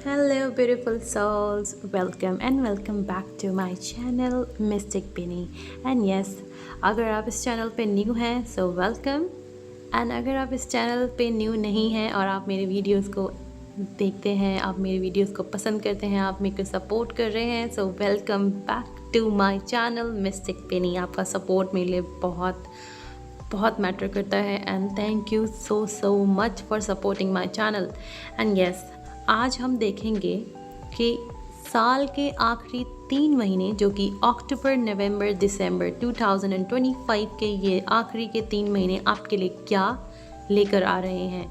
Hello, beautiful souls. Welcome and welcome back to my channel Mystic Penny. And yes, अगर आप इस channel पे new हैं so welcome. And अगर आप इस चैनल पे न्यू नहीं हैं और आप मेरे वीडियोस को देखते हैं, आप मेरे वीडियोस को पसंद करते हैं, आप मेरे को सपोर्ट कर रहे हैं, so welcome back to my channel Mystic Penny. आपका सपोर्ट मेरे लिए बहुत बहुत मैटर करता है and thank you so much for supporting my channel. And yes, आज हम देखेंगे कि साल के आखिरी 3 महीने जो कि अक्टूबर, नवंबर, दिसंबर 2025 के ये आखिरी के 3 महीने आपके लिए क्या लेकर आ रहे हैं.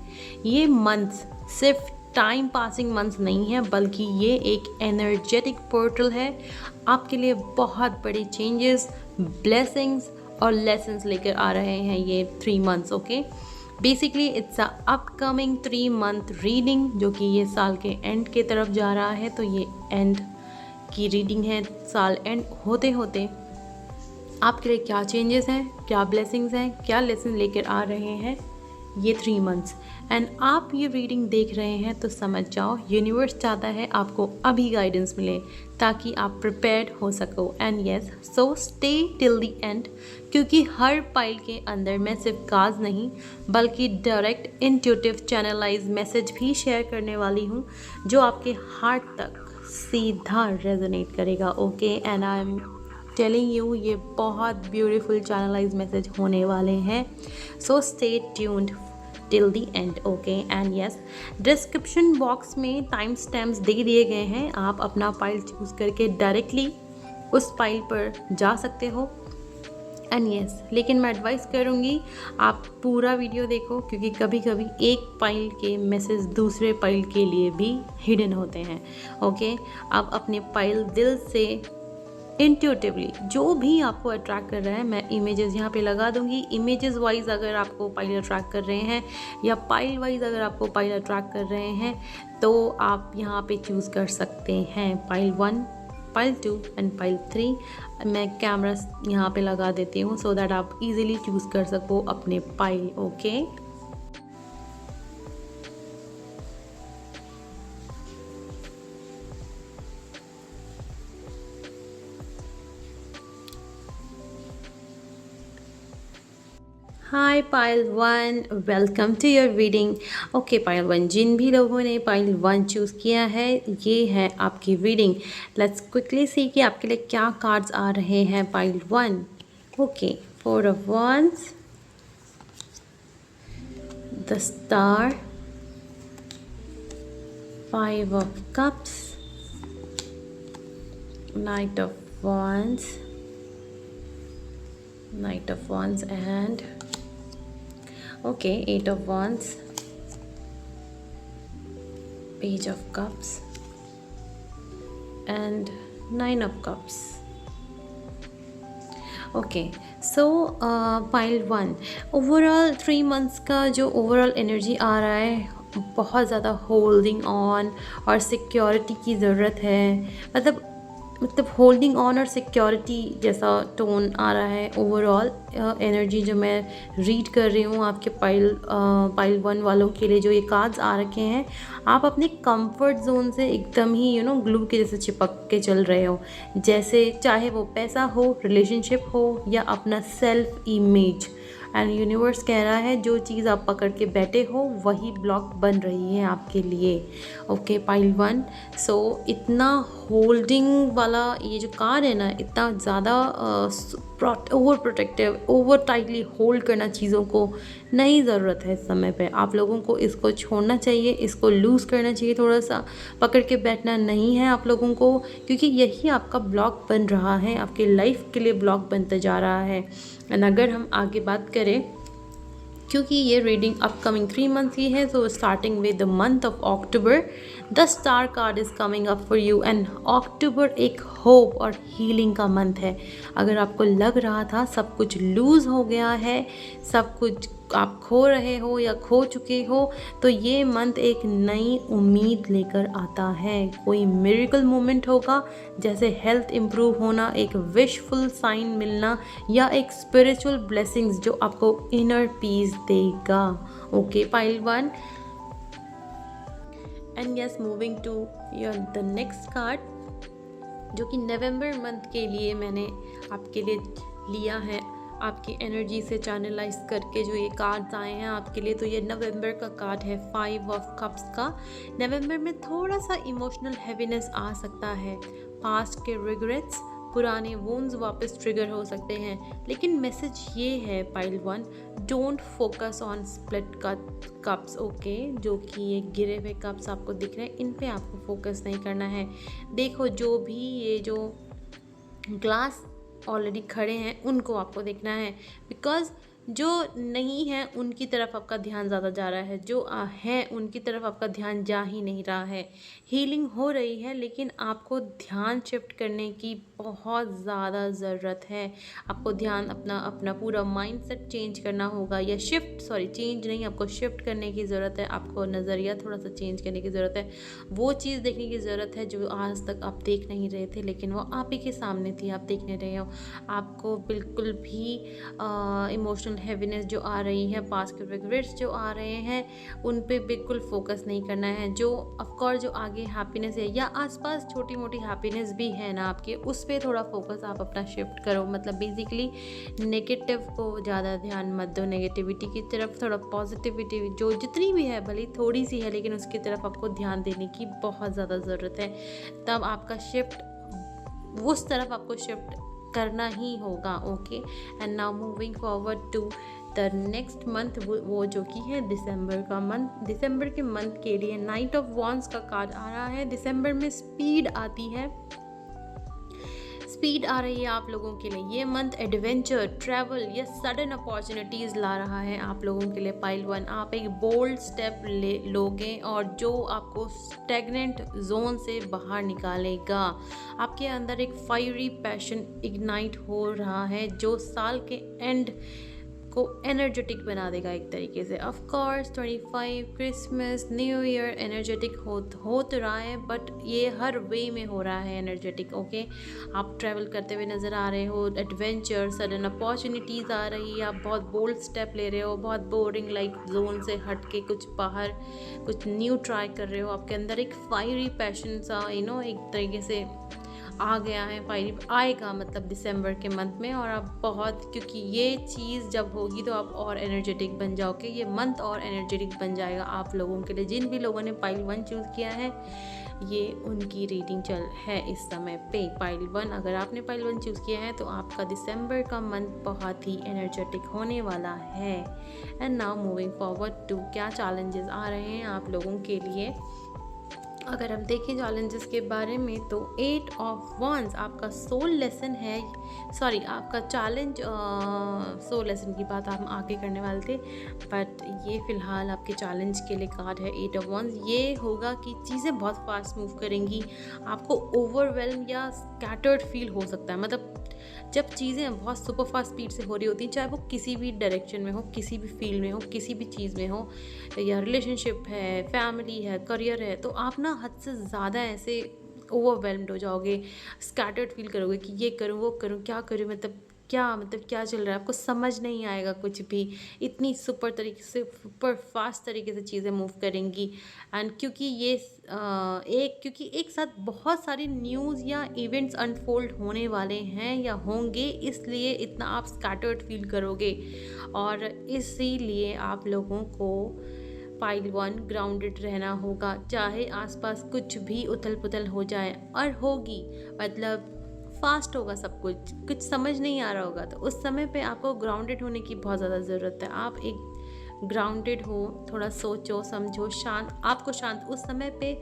ये मंथ्स सिर्फ टाइम पासिंग मंथ्स नहीं है, बल्कि ये एक एनर्जेटिक पोर्टल है. आपके लिए बहुत बड़े चेंजेस, ब्लेसिंग्स और लेसन्स लेकर आ रहे हैं ये 3 months. Okay, basically it's a upcoming 3 month reading जो कि ये साल के एंड के तरफ जा रहा है. तो ये एंड की रीडिंग है. साल एंड होते होते आपके लिए क्या चेंजेस हैं, क्या ब्लेसिंग्स हैं, क्या लेसन लेकर आ रहे हैं ये 3 मंथ्स. एंड आप ये रीडिंग देख रहे हैं तो समझ जाओ यूनिवर्स चाहता है आपको अभी गाइडेंस मिले ताकि आप प्रिपेयर्ड हो सको. And yes, so stay till the end, क्योंकि हर पाइल के अंदर मैं सिर्फ कार्ड्स नहीं बल्कि डायरेक्ट इंट्यूटिव चैनलाइज मैसेज भी शेयर करने वाली हूँ जो आपके हार्ट तक सीधा रेजोनेट करेगा. Okay, and I am telling you ये बहुत ब्यूटीफुल चैनलाइज मैसेज होने वाले हैं. So stay tuned till the end. Okay, and yes, description box में टाइम स्टैम्प्स दे दिए गए हैं. आप अपना फाइल चूज़ करके डायरेक्टली उस फाइल पर जा सकते हो. एंड यस, लेकिन मैं एडवाइस करूँगी आप पूरा वीडियो देखो, क्योंकि कभी कभी एक फाइल के मैसेज दूसरे फाइल के लिए भी हिडन होते हैं. ओके, आप अपने फाइल दिल से इंट्यूटिवली जो भी आपको अट्रैक्ट कर रहा है, मैं इमेजेस यहाँ पे लगा दूँगी. इमेजेस वाइज अगर आपको पाइल अट्रैक्ट कर रहे हैं या पाइल वाइज अगर आपको पाइल अट्रैक्ट कर रहे हैं तो आप यहाँ पे चूज़ कर सकते हैं पाइल 1, पाइल 2 एंड पाइल 3. मैं कैमरा यहाँ पे लगा देती हूँ सो दैट आप इजीली चूज़ कर सको अपने pile. Okay, hi pile 1, welcome to your reading. Okay pile 1, जिन भी लोगों ने पाइल 1 चूज़ किया है ये है आपकी रीडिंग. लेट्स क्विकली सी कि आपके लिए क्या कार्ड्स आ रहे हैं pile 1. Okay, 4 of wands, the star, 5 of cups, night of wands and okay, 8 of wands, page of cups and 9 of cups. Okay, so pile 1, overall 3 months का जो overall energy आ रहा है बहुत ज़्यादा होल्डिंग ऑन और security की ज़रूरत है. मतलब होल्डिंग ऑन और सिक्योरिटी जैसा टोन आ रहा है ओवरऑल एनर्जी जो मैं रीड कर रही हूँ आपके पाइल 1 वालों के लिए. जो ये कार्ड्स आ रखे हैं, आप अपने कंफर्ट जोन से एकदम ही ग्लू के जैसे चिपक के चल रहे हो, जैसे चाहे वो पैसा हो, रिलेशनशिप हो या अपना सेल्फ इमेज. एंड यूनिवर्स कह रहा है जो चीज़ आप पकड़ के बैठे हो वही ब्लॉक बन रही है आपके लिए. ओके पाइल 1, सो इतना होल्डिंग वाला ये जो कार्ड है ना, इतना ज़्यादा over protective, over tightly hold करना चीज़ों को नहीं ज़रूरत है इस समय पे. आप लोगों को इसको छोड़ना चाहिए, इसको लूज़ करना चाहिए, थोड़ा सा पकड़ के बैठना नहीं है आप लोगों को, क्योंकि यही आपका ब्लॉक बन रहा है, आपके लाइफ के लिए ब्लॉक बनते जा रहा है. एंड अगर हम आगे बात करें, क्योंकि ये रीडिंग अपकमिंग 3 मंथ की है, तो starting with the month of October, the star card is coming up for you. And October एक होप और हीलिंग का मंथ है. अगर आपको लग रहा था सब कुछ लूज़ हो गया है, सब कुछ आप खो रहे हो या खो चुके हो, तो ये मंथ एक नई उम्मीद लेकर आता है. कोई मिरेकल मोमेंट होगा, जैसे हेल्थ इम्प्रूव होना, एक विशफुल साइन मिलना या एक स्पिरिचुअल ब्लेसिंग्स जो आपको इनर पीस देगा. Okay pile 1, and yes, moving to your the next card, जो कि नवंबर मंथ के लिए मैंने आपके लिए लिया है, आपकी एनर्जी से चैनलाइज करके जो ये कार्ड्स आए हैं आपके लिए। तो ये नवंबर का कार्ड है 5 ऑफ कप्स का। नवंबर में थोड़ा सा इमोशनल हैवीनेस आ सकता है, पास्ट के रिग्रेट्स, पुराने वोन्स वापस ट्रिगर हो सकते हैं। लेकिन मैसेज ये है pile 1, don't focus on split cups, okay. जो कि ये गिरे हुए कप्स आपको दिख रहे हैं, इन पे आपको फोकस नहीं करना है। देखो, जो भी ये जो ग्लास ऑलरेडी खड़े हैं उनको आपको देखना है, बिकॉज़ जो नहीं है उनकी तरफ आपका ध्यान ज़्यादा जा रहा है, जो हैं उनकी तरफ आपका ध्यान जा ही नहीं रहा है। हीलिंग हो रही है, लेकिन आपको ध्यान शिफ्ट करने की बहुत ज़्यादा ज़रूरत है। आपको ध्यान अपना पूरा माइंडसेट चेंज करना होगा, या चेंज नहीं, आपको शिफ्ट करने की ज़रूरत है। आपको नज़रिया थोड़ा सा चेंज करने की ज़रूरत है। वो चीज़ देखने की ज़रूरत है जो आज तक आप देख नहीं रहे थे, लेकिन वो आप ही के सामने थी, आप देख नहीं रहे हो। आपको बिल्कुल भी इमोशनल हैवीनेस जो आ रही है, पास्ट के रिग्रेट्स जो आ रहे हैं, उन पे बिल्कुल फोकस नहीं करना है। जो ऑफकोर्स जो आगे हैप्पीनेस है या आसपास छोटी मोटी हैप्पीनेस भी है ना आपके, उस पे थोड़ा फोकस आप अपना शिफ्ट करो। मतलब बेसिकली नेगेटिव को ज़्यादा ध्यान मत दो, नेगेटिविटी की तरफ थोड़ा पॉजिटिविटी जो जितनी भी है, भले थोड़ी सी है, लेकिन उसकी तरफ आपको ध्यान देने की बहुत ज़्यादा ज़रूरत है। तब आपका शिफ्ट उस तरफ आपको शिफ्ट करना ही होगा, okay. And now moving forward to the next month, वो जो कि है दिसंबर का मंथ। दिसंबर के मंथ के लिए नाइट ऑफ वॉन्ड्स का कार्ड आ रहा है। दिसंबर में स्पीड आती है, स्पीड आ रही है आप लोगों के लिए। ये मंथ एडवेंचर, ट्रैवल या सडन अपॉर्चुनिटीज़ ला रहा है आप लोगों के लिए। पाइल 1, आप एक बोल्ड स्टेप लोगे और जो आपको स्टैग्नेंट जोन से बाहर निकालेगा। आपके अंदर एक फायरी पैशन इग्नाइट हो रहा है, जो साल के एंड को एनर्जेटिक बना देगा एक तरीके से। Of course 25 Christmas new year energetic हो तो रहा है, बट ये हर वे में हो रहा है एनर्जेटिक, ओके। आप ट्रैवल करते हुए नज़र आ रहे हो, एडवेंचर, सडन अपॉर्चुनिटीज़ आ रही है, आप बहुत बोल्ड स्टेप ले रहे हो, बहुत बोरिंग लाइक जोन से हट के कुछ बाहर कुछ न्यू ट्राई कर रहे हो। आपके अंदर एक फायरी पैशन सा एक तरीके से आ गया है, फायरी आएगा मतलब दिसंबर के मंथ में। और आप बहुत, क्योंकि ये चीज़ जब होगी तो आप और एनर्जेटिक बन जाओगे, ये मंथ और एनर्जेटिक बन जाएगा आप लोगों के लिए। जिन भी लोगों ने पाइल 1 चूज़ किया है, ये उनकी रीडिंग चल है इस समय पे। पाइल 1, अगर आपने पाइल 1 चूज़ किया है तो आपका दिसंबर का मंथ बहुत ही एनर्जेटिक होने वाला है। And now moving forward to क्या चैलेंजेस आ रहे हैं आप लोगों के लिए। अगर हम देखें चैलेंजेस के बारे में, तो 8 ऑफ वॉन्ड्स आपका सोल लेसन है। आपका चैलेंज सोल लेसन की बात हम आगे करने वाले थे, बट ये फ़िलहाल आपके चैलेंज के लिए कार्ड है 8 ऑफ वॉन्ड्स। ये होगा कि चीज़ें बहुत फास्ट मूव करेंगी, आपको ओवरवेल्म या स्कैटर्ड फील हो सकता है। मतलब जब चीज़ें बहुत सुपर फास्ट स्पीड से हो रही होती हैं, चाहे वो किसी भी डायरेक्शन में हो, किसी भी फील्ड में हो, किसी भी चीज़ में हो, या रिलेशनशिप है, फैमिली है, करियर है, तो आप ना हद से ज़्यादा ऐसे ओवरवेल्म्ड हो जाओगे, स्कैटर्ड फील करोगे कि ये करूँ वो करूँ, क्या करूँ, मतलब क्या चल रहा है, आपको समझ नहीं आएगा कुछ भी। इतनी सुपर फास्ट तरीके से चीज़ें मूव करेंगी। एंड क्योंकि क्योंकि एक साथ बहुत सारी न्यूज़ या इवेंट्स अनफोल्ड होने वाले हैं या होंगे, इसलिए इतना आप स्कैटर्ड फील करोगे। और इसीलिए आप लोगों को पाइल 1 ग्राउंडेड रहना होगा, चाहे आसपास कुछ भी उथल पुथल हो जाए, और होगी, मतलब फास्ट होगा सब कुछ समझ नहीं आ रहा होगा, तो उस समय पे आपको ग्राउंडेड होने की बहुत ज़्यादा ज़रूरत है। आप एक ग्राउंडेड हो, थोड़ा सोचो समझो, आपको शांत उस समय पे,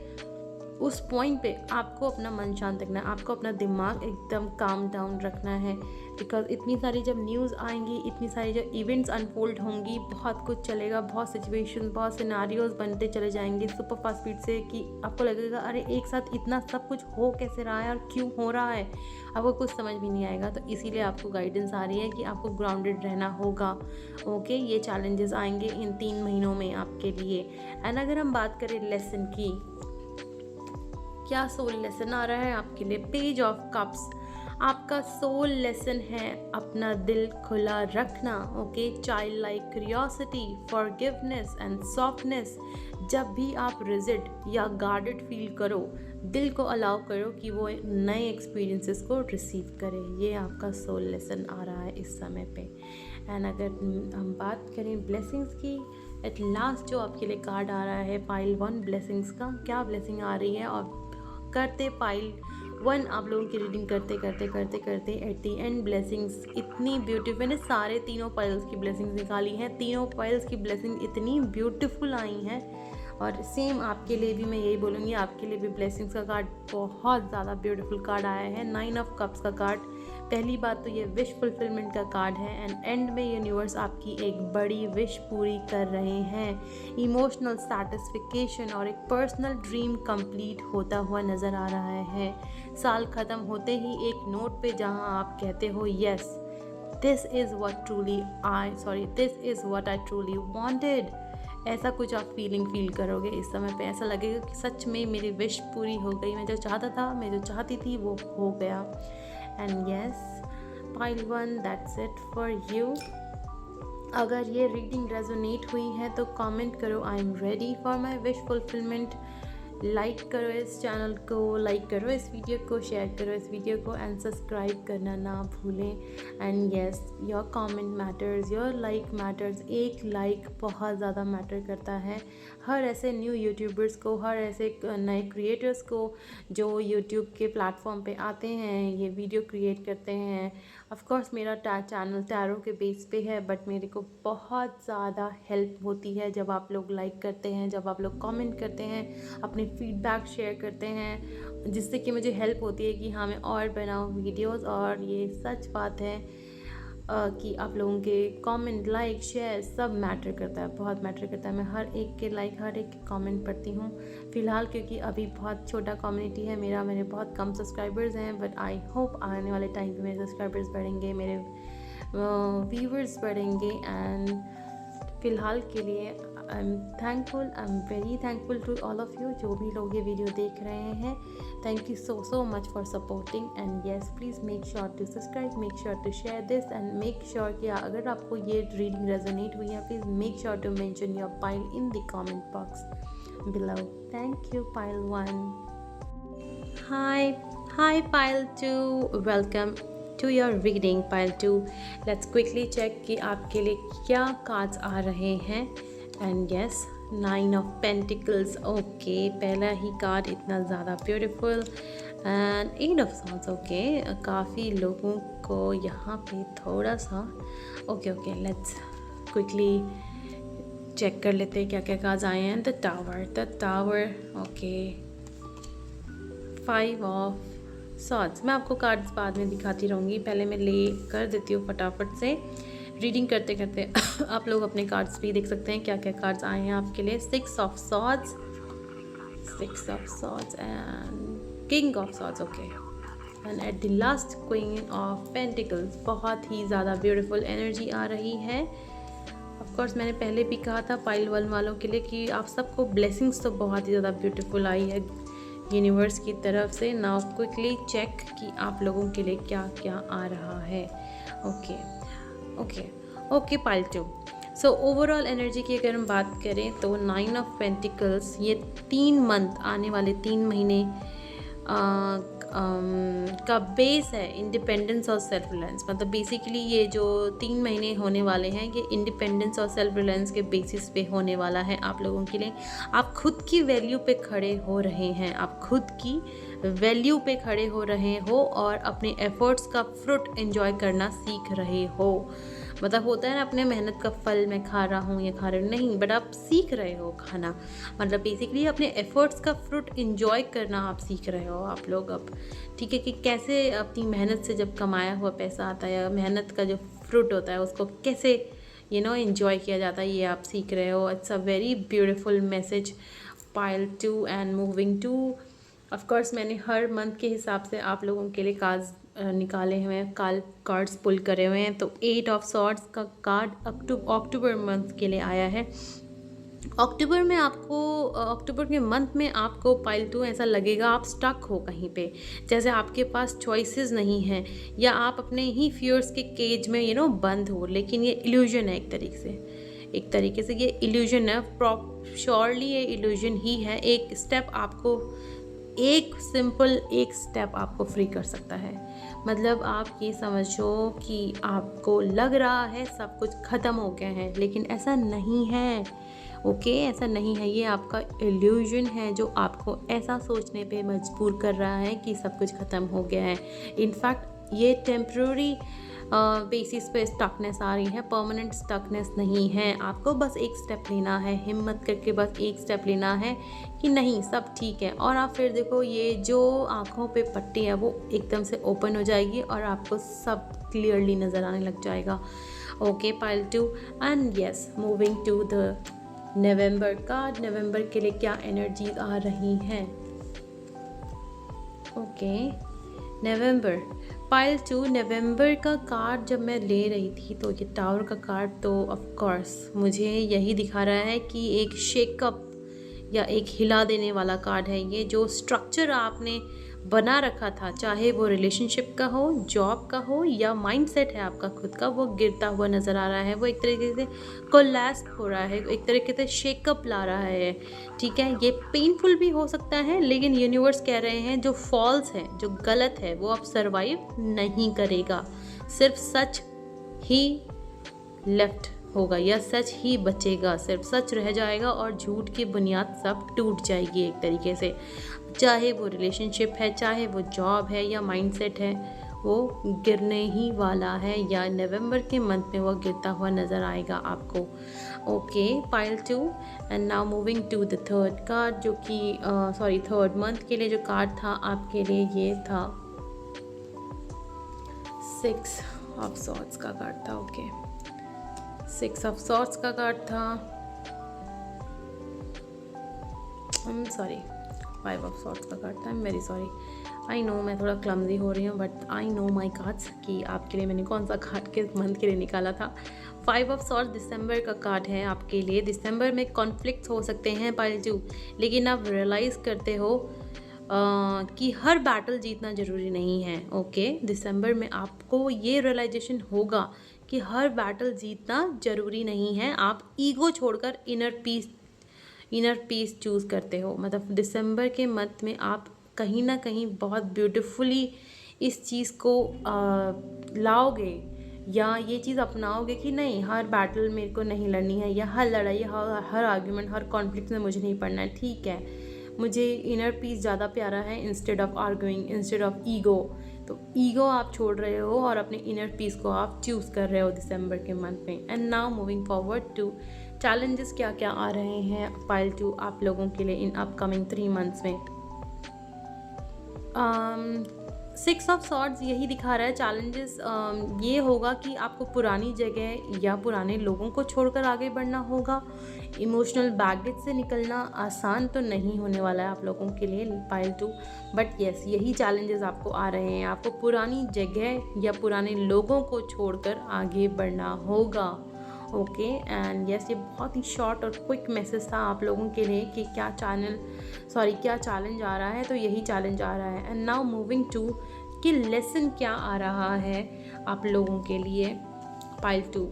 उस पॉइंट पे आपको अपना मन शांत रखना है, आपको अपना दिमाग एकदम काम डाउन रखना है। बिकॉज इतनी सारी जब न्यूज़ आएंगी, इतनी सारी जब इवेंट्स अनफोल्ड होंगी, बहुत कुछ चलेगा, बहुत सिचुएशन, बहुत सिनारियोज बनते चले जाएंगे सुपर फास्ट स्पीड से, कि आपको लगेगा अरे एक साथ इतना सब कुछ हो कैसे रहा है और क्यों हो रहा है, आपको कुछ समझ भी नहीं आएगा। तो इसीलिए आपको गाइडेंस आ रही है कि आपको ग्राउंडेड रहना होगा, ओके। ये चैलेंजेस आएंगे इन 3 महीनों में आपके लिए। एंड अगर हम बात करें लेसन की, क्या सोल लेसन आ रहा है आपके लिए, पेज ऑफ कप्स। आपका सोल लेसन है अपना दिल खुला रखना, okay. Child like curiosity, forgiveness and softness, जब भी आप रिजिड या गार्डेड फील करो, दिल को अलाउ करो कि वो नए एक्सपीरियंसेस को रिसीव करे। ये आपका सोल लेसन आ रहा है इस समय पे। एंड अगर हम बात करें ब्लेसिंग्स की, एट लास्ट जो आपके लिए कार्ड आ रहा है पाइल 1 ब्लेसिंग्स का, क्या ब्लेसिंग आ रही है। और करते पाइल 1 आप लोगों की रीडिंग करते करते करते करते एट दी एंड ब्लेसिंग्स इतनी ब्यूटीफुल, मैंने सारे तीनों पाइल्स की ब्लेसिंग्स निकाली हैं, तीनों पाइल्स की ब्लेसिंग इतनी ब्यूटीफुल आई हैं। और सेम आपके लिए भी मैं यही बोलूँगी, आपके लिए भी ब्लेसिंग्स का कार्ड बहुत ज़्यादा ब्यूटीफुल कार्ड आया है। 9 ऑफ कप्स का कार्ड। पहली बात तो ये विश फुलफिलमेंट का कार्ड है एंड एंड में यूनिवर्स आपकी एक बड़ी विश पूरी कर रहे हैं। इमोशनल सेटिस्फिकेशन और एक पर्सनल ड्रीम कंप्लीट होता हुआ नज़र आ रहा है। साल ख़त्म होते ही एक नोट पे जहां आप कहते हो yes this is what I truly wanted, ऐसा कुछ आप फील करोगे इस समय पे। ऐसा लगेगा कि सच में मेरी विश पूरी हो गई, मैं जो चाहता था, मैं जो चाहती थी वो हो गया। And yes pile 1 that's it for you. अगर ये रीडिंग रेजोनेट हुई है तो कमेंट करो I am ready for my wish fulfilment. Like करो इस चैनल को, लाइक करो इस वीडियो को, शेयर करो इस वीडियो को एंड सब्सक्राइब करना ना भूलें। And yes your comment matters, your like matters. एक लाइक बहुत ज़्यादा मैटर करता है हर ऐसे न्यू यूट्यूबर्स को, हर ऐसे नए क्रिएटर्स को जो यूट्यूब के प्लेटफॉर्म पे आते हैं, ये वीडियो क्रिएट करते हैं। ऑफ कोर्स मेरा चैनल टैरो के बेस पे है, बट मेरे को बहुत ज़्यादा हेल्प होती है जब आप लोग लाइक करते हैं, जब आप लोग कमेंट करते हैं, अपने फीडबैक शेयर करते हैं, जिससे कि मुझे हेल्प होती है कि हाँ मैं और बनाऊँ वीडियोस। और ये सच बात है कि आप लोगों के कमेंट, लाइक, शेयर सब मैटर करता है, बहुत मैटर करता है। मैं हर एक के लाइक, हर एक के कमेंट पढ़ती हूँ। फ़िलहाल क्योंकि अभी बहुत छोटा कम्युनिटी है मेरा, मेरे बहुत कम सब्सक्राइबर्स हैं, बट आई होप आने वाले टाइम पे मेरे सब्सक्राइबर्स बढ़ेंगे, मेरे व्यूवर्स बढ़ेंगे। एंड फ़िलहाल के लिए I am thankful, I am very thankful to all of you जो भी लोग ये वीडियो देख रहे हैं। Thank you so much for supporting and yes please make sure to subscribe, make sure to share this and make sure कि अगर आपको ये रीडिंग रेजोनेट हुई है please make sure to mention your pile in the comment box below. Thank you pile 1। Hi pile 2, welcome to your reading pile 2. Let's quickly check कि आपके लिए क्या कार्ड्स आ रहे हैं। And yes 9 of pentacles, okay पहला ही card इतना ज़्यादा beautiful. And 8 of swords, okay काफ़ी लोगों को यहाँ पे थोड़ा सा ओके लेट्स क्विकली चेक कर लेते हैं क्या क्या कार्ड्स आए हैं। The tower, okay 5 of swords. मैं आपको कार्ड्स बाद में दिखाती रहूँगी, पहले मैं ले कर देती हूँ फटाफट से। रीडिंग करते करते आप लोग अपने कार्ड्स भी देख सकते हैं क्या क्या कार्ड्स आए हैं आपके लिए। 6 of swords and king of swords, okay and at the last queen of pentacles. बहुत ही ज़्यादा ब्यूटीफुल एनर्जी आ रही है। ऑफ कोर्स मैंने पहले भी कहा था पाइल 1 वालों के लिए कि आप सबको ब्लेसिंग्स तो बहुत ही ज़्यादा ब्यूटीफुल आई है यूनिवर्स की तरफ से। नाउ क्विकली चेक कि आप लोगों के लिए क्या क्या आ रहा है। Okay pile 2। So overall energy की अगर हम बात करें तो 9 ऑफ पेंटिकल्स ये 3 मंथ, आने वाले 3 महीने का बेस है इंडिपेंडेंस और सेल्फ रिलायंस। मतलब बेसिकली ये जो 3 महीने होने वाले हैं ये इंडिपेंडेंस और सेल्फ रिलायंस के बेसिस पे होने वाला है आप लोगों के लिए। आप खुद की वैल्यू पे खड़े हो रहे हैं, आप खुद की वैल्यू पे खड़े हो रहे हो और अपने एफर्ट्स का फ्रूट एंजॉय करना सीख रहे हो। मतलब होता है ना अपने मेहनत का फल मैं खा रहा हूँ या खा रहे नहीं, बट आप सीख रहे हो खाना। मतलब बेसिकली अपने एफर्ट्स का फ्रूट एंजॉय करना आप सीख रहे हो आप लोग अब, ठीक है, कि कैसे अपनी मेहनत से जब कमाया हुआ पैसा आता है या मेहनत का जो फ्रूट होता है उसको कैसे एंजॉय किया जाता है, ये आप सीख रहे हो। It's a very beautiful message pile 2 and moving to. Of course मैंने हर मंथ के हिसाब से आप लोगों के लिए कार्ड्स निकाले हुए हैं, कार्ड्स पुल करे हुए हैं। तो 8 ऑफ सॉर्ड्स का कार्ड अक्टूबर मंथ के लिए आया है। अक्टूबर में आपको, अक्टूबर के मंथ में आपको पाइल 2 ऐसा लगेगा आप स्टक हो कहीं पे, जैसे आपके पास चॉइसेस नहीं हैं या आप अपने ही फियर्स के केज में बंद हो। लेकिन ये इल्यूजन है, एक तरीके से एक तरीके से ये इल्यूजन है, श्योरली ये इल्यूजन ही है। एक स्टेप आपको, एक सिंपल एक स्टेप आपको फ्री कर सकता है। मतलब आप ये समझो कि आपको लग रहा है सब कुछ ख़त्म हो गया है, लेकिन ऐसा नहीं है। ओके, ऐसा नहीं है, ये आपका इल्यूजन है जो आपको ऐसा सोचने पे मजबूर कर रहा है कि सब कुछ ख़त्म हो गया है। इनफैक्ट ये टेम्प्रेरी बेसिस पे स्टकनेस आ रही है, परमानेंट स्टकनेस नहीं है। आपको बस एक स्टेप लेना है, हिम्मत करके बस एक स्टेप लेना है कि नहीं सब ठीक है। और आप फिर देखो ये जो आँखों पे पट्टी है वो एकदम से ओपन हो जाएगी और आपको सब क्लियरली नज़र आने लग जाएगा। Okay pile 2, and yes, moving to the November card. नवंबर के लिए क्या एनर्जीज आ रही हैं? ओके, नवंबर पाइल 2। नवंबर का कार्ड जब मैं ले रही थी तो ये टावर का कार्ड तो ऑफ कोर्स मुझे यही दिखा रहा है कि एक शेकअप या एक हिला देने वाला कार्ड है ये। जो स्ट्रक्चर आपने बना रखा था, चाहे वो रिलेशनशिप का हो, जॉब का हो या माइंडसेट है आपका खुद का, वो गिरता हुआ नज़र आ रहा है। वो एक तरीके से कोलैप्स हो रहा है, एक तरीके से शेकअप ला रहा है। ठीक है, ये पेनफुल भी हो सकता है, लेकिन यूनिवर्स कह रहे हैं जो फॉल्स है, जो गलत है, वो अब सर्वाइव नहीं करेगा। सिर्फ सच ही लेफ्ट होगा या सच ही बचेगा, सिर्फ सच रह जाएगा और झूठ की बुनियाद सब टूट जाएगी एक तरीके से। चाहे वो रिलेशनशिप है, चाहे वो जॉब है या माइंडसेट है, वो गिरने ही वाला है या नवंबर के मंथ में वो गिरता हुआ नज़र आएगा आपको। Okay pile 2, and now moving to the third card, जो कि थर्ड मंथ के लिए जो कार्ड था आपके लिए ये था 6 ऑफ सॉर्ड्स का कार्ड था। ओके, 6 ऑफ सॉर्ड्स का कार्ड था, 5 ऑफ सॉर्ड्स का कार्ड था। आई am very sorry, I know मैं थोड़ा क्लमजी हो रही हूँ, but I know my cards कि आपके लिए मैंने कौन सा कार्ड किस मंथ के लिए निकाला था। 5 ऑफ सॉर्ड्स दिसंबर का कार्ड है आपके लिए। दिसंबर में कॉन्फ्लिक्ट्स हो सकते हैं पाइल 2, लेकिन आप रियलाइज़ करते हो कि हर बैटल जीतना ज़रूरी नहीं है। ओके, दिसंबर में आपको ये रियलाइजेशन होगा कि हर बैटल जीतना ज़रूरी नहीं है। आप ईगो छोड़कर इनर पीस चूज़ करते हो। मतलब दिसंबर के मंथ में आप कहीं ना कहीं बहुत ब्यूटीफुली इस चीज़ को लाओगे या ये चीज़ अपनाओगे कि नहीं, हर बैटल मेरे को नहीं लड़नी है, या हर लड़ाई, हर आर्ग्यूमेंट, हर कॉन्फ्लिक्ट में मुझे नहीं पड़ना है। ठीक है, मुझे इनर पीस ज़्यादा प्यारा है instead of arguing, instead of ego. तो ईगो आप छोड़ रहे हो और अपने इनर पीस को आप चूज़ कर रहे हो दिसंबर के मंथ में। And now moving forward to challenges, क्या क्या आ रहे हैं पाइल 2 आप लोगों के लिए इन अपकमिंग 3 मंथ्स में। 6 ऑफ सॉर्ड्स यही दिखा रहा है चैलेंजेस। ये होगा कि आपको पुरानी जगह या पुराने लोगों को छोड़कर आगे बढ़ना होगा। इमोशनल बैगेज से निकलना आसान तो नहीं होने वाला है आप लोगों के लिए पाइल 2, बट यस यही चैलेंजेस आपको आ रहे हैं। आपको पुरानी जगह या पुराने लोगों को छोड़कर आगे बढ़ना होगा। ओके, एंड यस ये बहुत ही शॉर्ट और क्विक मैसेज था आप लोगों के लिए कि क्या चैलेंज आ रहा है। तो यही चैलेंज आ रहा है। एंड नाउ मूविंग टू कि लेसन क्या आ रहा है आप लोगों के लिए पाइल 2।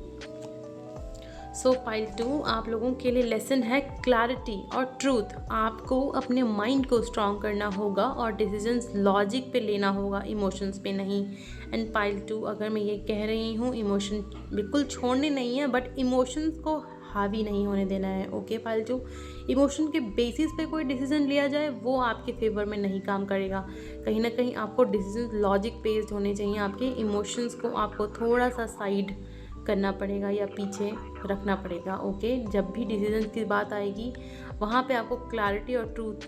सो पाइल 2 आप लोगों के लिए लेसन है क्लैरिटी और ट्रूथ। आपको अपने माइंड को स्ट्रॉन्ग करना होगा और डिसीजंस लॉजिक पे लेना होगा, इमोशंस पे नहीं। एंड पाइल 2 अगर मैं ये कह रही हूँ, इमोशन बिल्कुल छोड़ने नहीं है, बट इमोशंस को हावी नहीं होने देना है। ओके पाइल 2, इमोशन के बेसिस पे कोई डिसीजन लिया जाए वो आपके फेवर में नहीं काम करेगा। कहीं ना कहीं आपको डिसीजन लॉजिक बेस्ड होने चाहिए। आपके इमोशंस को आपको थोड़ा सा साइड करना पड़ेगा या पीछे रखना पड़ेगा। ओके, जब भी डिसीजन की बात आएगी वहाँ पे आपको क्लैरिटी और ट्रूथ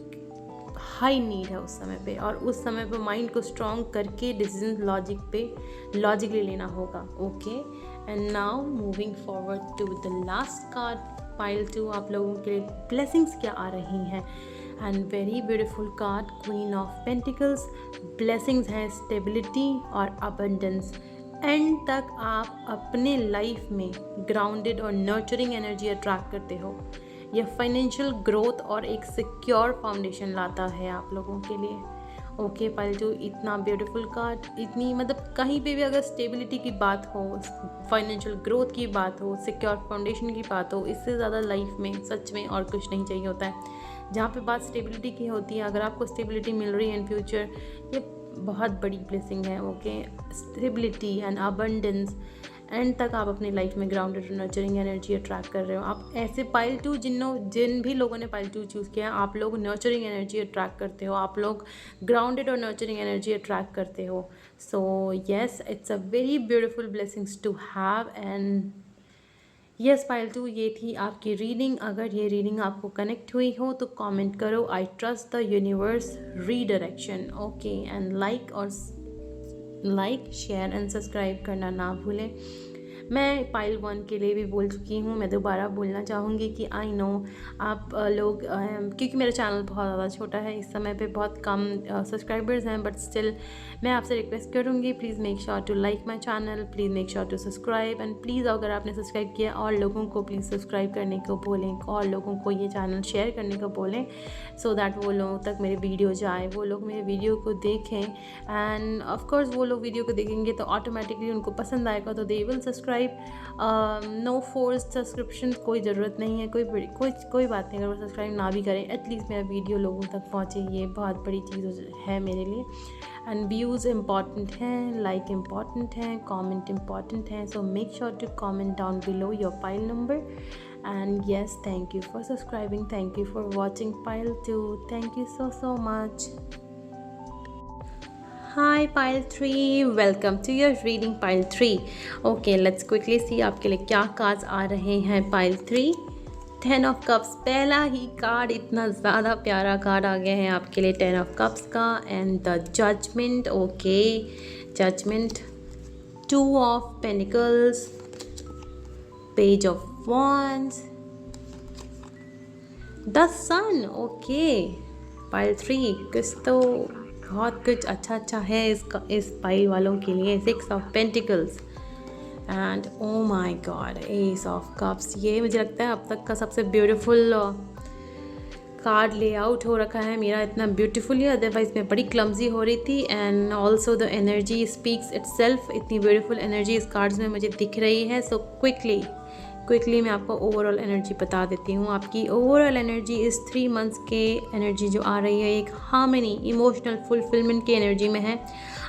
हाई नीड है उस समय पे, और उस समय पे माइंड को स्ट्रॉन्ग करके डिसीजन लॉजिकली लेना होगा। Okay, and now moving forward to the last card pile 2 आप लोगों के लिए ब्लेसिंग्स क्या आ रही हैं। And very beautiful card, queen of pentacles. Blessings है स्टेबिलिटी और अबंडेंस। एंड तक आप अपने लाइफ में ग्राउंडेड और नर्चरिंग एनर्जी अट्रैक्ट करते हो। यह फाइनेंशियल ग्रोथ और एक सिक्योर फाउंडेशन लाता है आप लोगों के लिए। ओके पाइल 2 इतना ब्यूटीफुल कार्ड, इतनी मतलब कहीं पे भी अगर स्टेबिलिटी की बात हो, फाइनेंशियल ग्रोथ की बात हो, सिक्योर फाउंडेशन की बात हो, इससे ज़्यादा लाइफ में सच में और कुछ नहीं चाहिए होता है। जहाँ पे बात स्टेबिलिटी की होती है, अगर आपको स्टेबिलिटी मिल रही है इन फ्यूचर, ये बहुत बड़ी ब्लेसिंग है। Okay, stability and abundance, and तक आप अपनी लाइफ में ग्राउंडेड और नर्चरिंग एनर्जी अट्रैक्ट कर रहे हो। आप ऐसे पाइल 2 जिन भी लोगों ने पाइल 2 चूज़ किया है, आप लोग नर्चरिंग एनर्जी अट्रैक्ट करते हो, आप लोग ग्राउंडेड और नर्चरिंग एनर्जी अट्रैक्ट करते हो। So yes, it's a very beautiful blessings to have. And yes pile 2, ये थी आपकी रीडिंग। अगर ये रीडिंग आपको कनेक्ट हुई हो तो कमेंट करो I trust the universe redirection. Okay, and like share and subscribe करना ना भूलें। मैं पाइल 1 के लिए भी बोल चुकी हूँ, मैं दोबारा बोलना चाहूँगी कि आई नो आप लोग क्योंकि मेरा चैनल बहुत ज़्यादा छोटा है, इस समय पे बहुत कम सब्सक्राइबर्स हैं, बट स्टिल मैं आपसे रिक्वेस्ट करूँगी, please make sure to like my channel, please make sure to subscribe, and please अगर आपने सब्सक्राइब किया और लोगों को प्लीज़ सब्सक्राइब करने को बोलें, और लोगों को ये चैनल शेयर करने को बोलें, सो दैट वो लोगों तक मेरे वीडियो जाए, वो लोग मेरे वीडियो को देखें, एंड ऑफकोर्स वो लोग वीडियो को देखेंगे तो ऑटोमेटिकली उनको पसंद आएगा, तो they will subscribe. No force subscription, कोई ज़रूरत नहीं है, कोई बात नहीं, अगर वो सब्सक्राइब ना भी करें, एटलीस्ट मेरा वीडियो लोगों तक पहुँचे, ये बहुत बड़ी चीज़ है मेरे लिए। एंड व्यूज़ इम्पॉर्टेंट हैं, लाइक इम्पॉर्टेंट हैं, कमेंट इम्पॉर्टेंट हैं, so make sure to comment down below your pile number. And yes, thank you for subscribing, thank you for watching pile 2. Thank you so much. Hi pile 3, welcome to your reading pile 3. Okay, let's quickly see आपके लिए क्या cards आ रहे हैं pile 3. 10 of Cups, पहला ही card, इतना ज़्यादा प्यारा card आ गया है आपके लिए 10 of Cups का. And the judgement. Okay, judgement. 2 of Pentacles, Page of Wands, the sun. Okay pile 3, कुछ तो बहुत कुछ अच्छा है इस पाइल वालों के लिए. 6 of Pentacles and oh my god, ace of cups. ये मुझे लगता है अब तक का सबसे ब्यूटीफुल कार्ड लेआउट हो रखा है मेरा, इतना ब्यूटीफुली, अदरवाइज मैं बड़ी क्लमजी हो रही थी. And also the energy speaks itself, इतनी ब्यूटीफुल एनर्जी इस कार्ड्स में मुझे दिख रही है. सो क्विकली मैं आपको ओवरऑल एनर्जी बता देती हूँ. आपकी ओवरऑल एनर्जी इस 3 मंथ्स के एनर्जी जो आ रही है, एक हार्मनी, इमोशनल फुलफिलमेंट की एनर्जी में है.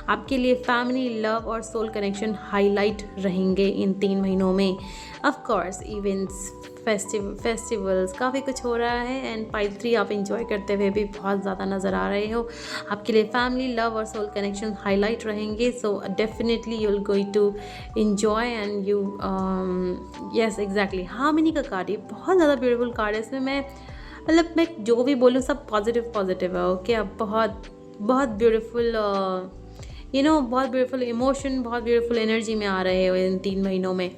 आपके लिए फैमिली, लव और सोल कनेक्शन हाईलाइट रहेंगे इन 3 महीनों में. ऑफ कोर्स इवेंट्स, फेस्टिवल्स, काफ़ी कुछ हो रहा है. एंड पाइल 3 आप इंजॉय करते हुए भी बहुत ज़्यादा नज़र आ रहे हो. आपके लिए फैमिली, लव और सोल कनेक्शन हाईलाइट रहेंगे. So definitely you will going to enjoy and you yes exactly. Harmony का कार्ड, ये बहुत ज़्यादा ब्यूटीफुल कार्ड है. इसमें मैं जो भी बोलूँ सब पॉजिटिव है. ओके, अब बहुत ब्यूटीफुल बहुत ब्यूटीफुल इमोशन, बहुत ब्यूटीफुल एनर्जी में आ रहे हो इन 3 महीनों में.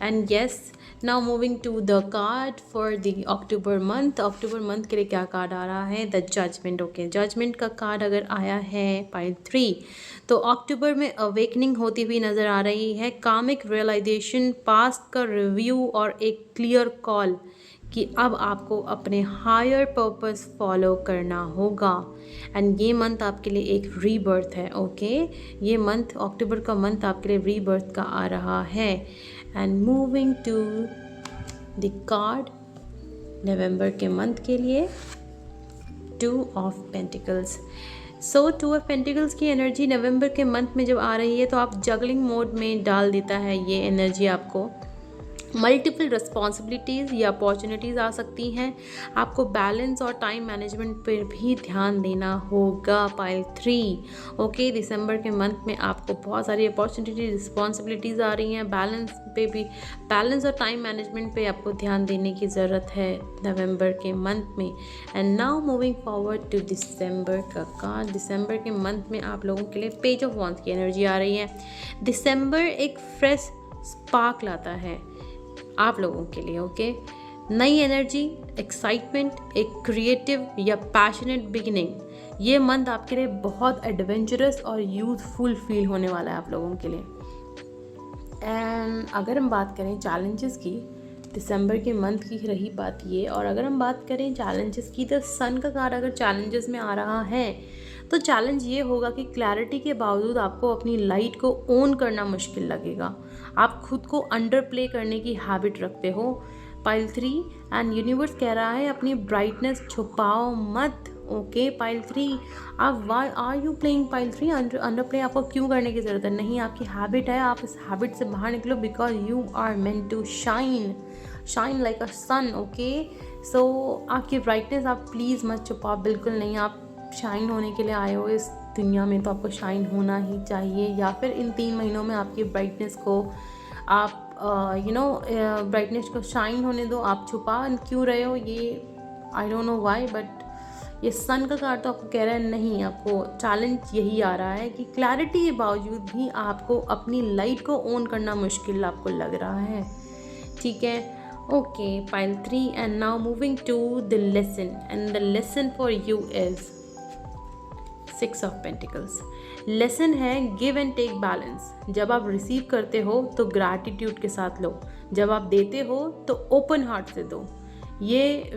And yes, now moving to the card for the October month. October month के लिए क्या कार्ड आ रहा है? The judgement. ओके, जजमेंट का कार्ड अगर आया है पाइल 3, तो अक्टूबर में अवेकनिंग होती हुई नज़र आ रही है. कामिक रियलाइजेशन, पास्ट का रिव्यू और एक क्लियर कॉल कि अब आपको अपने हायर पर्पस फॉलो करना होगा. एंड ये मंथ आपके लिए एक रीबर्थ है. ओके, ये मंथ, अक्टूबर का मंथ आपके लिए रीबर्थ का आ रहा है. And moving to the card नवंबर के मंथ के लिए, 2 of Pentacles. So 2 of Pentacles की एनर्जी नवंबर के मंथ में जब आ रही है तो आप जगलिंग मोड में डाल देता है ये एनर्जी आपको. मल्टीपल रिस्पॉन्सिबिलिटीज़ या अपॉर्चुनिटीज़ आ सकती हैं. आपको बैलेंस और टाइम मैनेजमेंट पर भी ध्यान देना होगा पाइल 3. ओके, दिसंबर के मंथ में आपको बहुत सारी अपॉर्चुनिटी, रिस्पॉन्सिबिलिटीज़ आ रही हैं. बैलेंस और टाइम मैनेजमेंट पे आपको ध्यान देने की ज़रूरत है नवंबर के मंथ में. And now moving forward to दिसंबर का कार्ड. दिसंबर के मंथ में आप लोगों के लिए पेज ऑफ वॉन्ड्स की एनर्जी आ रही है. दिसंबर एक फ्रेश स्पार्क लाता है आप लोगों के लिए. ओके, नई एनर्जी, एक्साइटमेंट, एक क्रिएटिव या पैशनेट बिगिनिंग. ये मंथ आपके लिए बहुत एडवेंचरस और यूथफुल फील होने वाला है आप लोगों के लिए. एंड अगर हम बात करें चैलेंजेस की, दिसंबर के मंथ की रही बात ये, और अगर हम बात करें चैलेंजेस की, तो सन का कार्ड अगर चैलेंजेस में आ रहा है तो चैलेंज ये होगा कि क्लैरिटी के बावजूद आपको अपनी लाइट को ओन करना मुश्किल लगेगा। आप खुद को अंडर प्ले करने की हैबिट रखते हो। पाइल 3 एंड यूनिवर्स कह रहा है अपनी ब्राइटनेस छुपाओ मत। ओके पाइल 3, आप why are you playing pile 3? Underplay आपको क्यों करने की ज़रूरत है? नहीं, आपकी हैबिट है, आप इस हैबिट से बाहर निकलो because you are meant to shine like a sun. Okay so आपकी ब्राइटनेस आप प्लीज़ मत छुपाओ, बिल्कुल नहीं। आप शाइन होने के लिए आए हो इस दुनिया में, तो आपको शाइन होना ही चाहिए। या फिर इन 3 महीनों में आपकी ब्राइटनेस को आप ब्राइटनेस को शाइन होने दो। आप छुपा क्यों रहे हो? ये I don't know why, but ये सन का कार्ड तो आपको कह रहा है नहीं। आपको चैलेंज यही आ रहा है कि क्लैरिटी के बावजूद भी आपको अपनी लाइट को ओन करना मुश्किल आपको लग रहा है। ठीक है, okay pile 3 and now moving to the lesson, and the lesson for you is 6 of pentacles. Lesson है गिव एंड टेक बैलेंस। जब आप रिसीव करते हो तो ग्रैटिट्यूड के साथ लो, जब आप देते हो तो ओपन हार्ट से दो। ये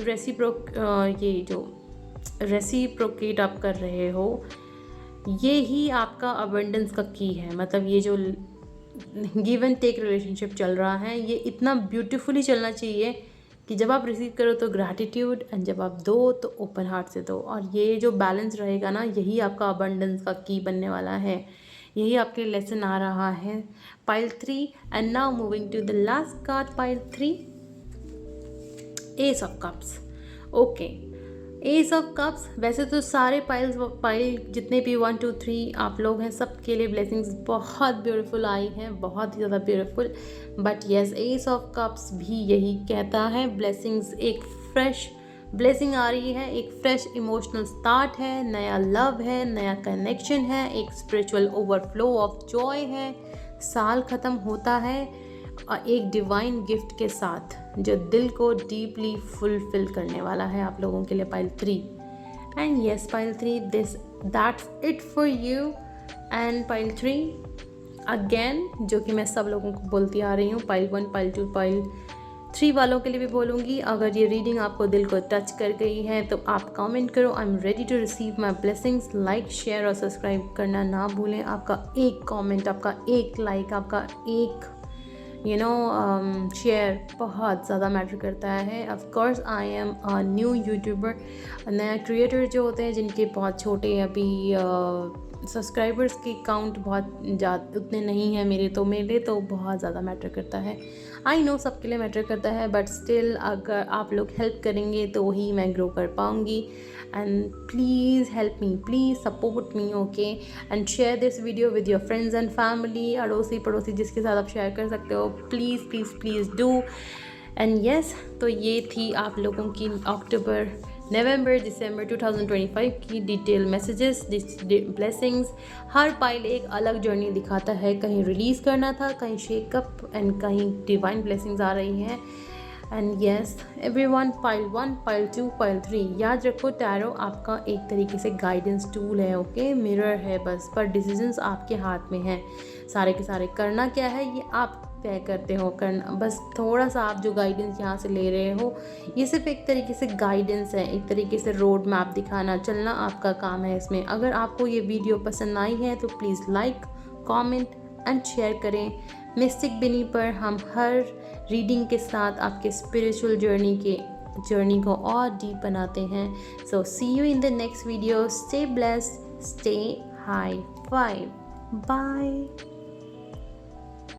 रेसिप्रोकेट आप कर रहे हो, ये ही आपका अबंडेंस का की है। मतलब ये जो गिव एंड टेक रिलेशनशिप चल रहा है, ये इतना ब्यूटीफुली चलना चाहिए कि जब आप रिसीव करो तो ग्रैटिट्यूड, एंड जब आप दो तो ओपन हार्ट से दो। और ये जो बैलेंस रहेगा ना, यही आपका अबंडेंस का की बनने वाला है। यही आपके लेसन आ रहा है pile 3। And now moving to the last card pile 3, ace of cups. Okay, ace of cups, वैसे तो सारे पाइल जितने भी 1 2 3 आप लोग हैं, सबके लिए ब्लेसिंग्स बहुत ब्यूटीफुल आई हैं, बहुत ही ज़्यादा beautiful. But yes, S of cups भी यही कहता है ब्लेसिंग्स, एक फ्रेश ब्लेसिंग आ रही है, एक फ्रेश इमोशनल स्टार्ट है, नया लव है, नया कनेक्शन है, एक स्पिरिचुअल ओवरफ्लो ऑफ जॉय है। साल ख़त्म होता है एक डिवाइन गिफ्ट के साथ जो दिल को डीपली फुलफिल करने वाला है आप लोगों के लिए pile 3। And yes pile 3, that's it for you. And pile 3 again, जो कि मैं सब लोगों को बोलती आ रही हूँ, पाइल 1 पाइल 2 पाइल 3 वालों के लिए भी बोलूँगी, अगर ये रीडिंग आपको दिल को टच कर गई है तो आप कमेंट करो, I am ready to receive my blessings. Like share और सब्सक्राइब करना ना भूलें। आपका एक कमेंट, आपका एक लाइक, आपका एक शेयर बहुत ज़्यादा मैटर करता है। Of course I am a new YouTuber, नया क्रिएटर जो होते हैं जिनके बहुत छोटे अभी सब्सक्राइबर्स की काउंट बहुत उतने नहीं हैं मेरे तो बहुत ज़्यादा मैटर करता है। आई नो सबके लिए मैटर करता है, बट स्टिल अगर आप लोग हेल्प करेंगे तो ही मैं ग्रो कर पाऊँगी। And please help me, please support me, okay. And share this video with your friends and family, अड़ोसी पड़ोसी जिसके साथ आप शेयर कर सकते हो, please please please do. And yes, तो ये थी आप लोगों की अक्टूबर नवंबर दिसंबर 2025 की डिटेल मैसेजेस, ब्लेसिंग्स। हर पाइल एक अलग जर्नी दिखाता है, कहीं रिलीज़ करना था, कहीं शेकअप, एंड कहीं डिवाइन ब्लेसिंग्स आ रही हैं। And yes everyone, pile 1 pile 2 pile 3, याद रखो टैरो आपका एक तरीके से गाइडेंस टूल है, ओके, मिरर है बस, पर डिसीजंस आपके हाथ में हैं। सारे के सारे करना क्या है ये आप तय करते हो करना, बस थोड़ा सा आप जो गाइडेंस यहाँ से ले रहे हो ये सिर्फ एक तरीके से गाइडेंस है, एक तरीके से रोड मैप दिखाना, चलना आपका काम है इसमें। अगर आपको ये वीडियो पसंद आई है तो please like, comment and share करें। मिस्टिक बिनी पर हम हर रीडिंग के साथ आपके स्पिरिचुअल जर्नी को और डीप बनाते हैं। So see you in the next video, stay blessed, stay high five, bye.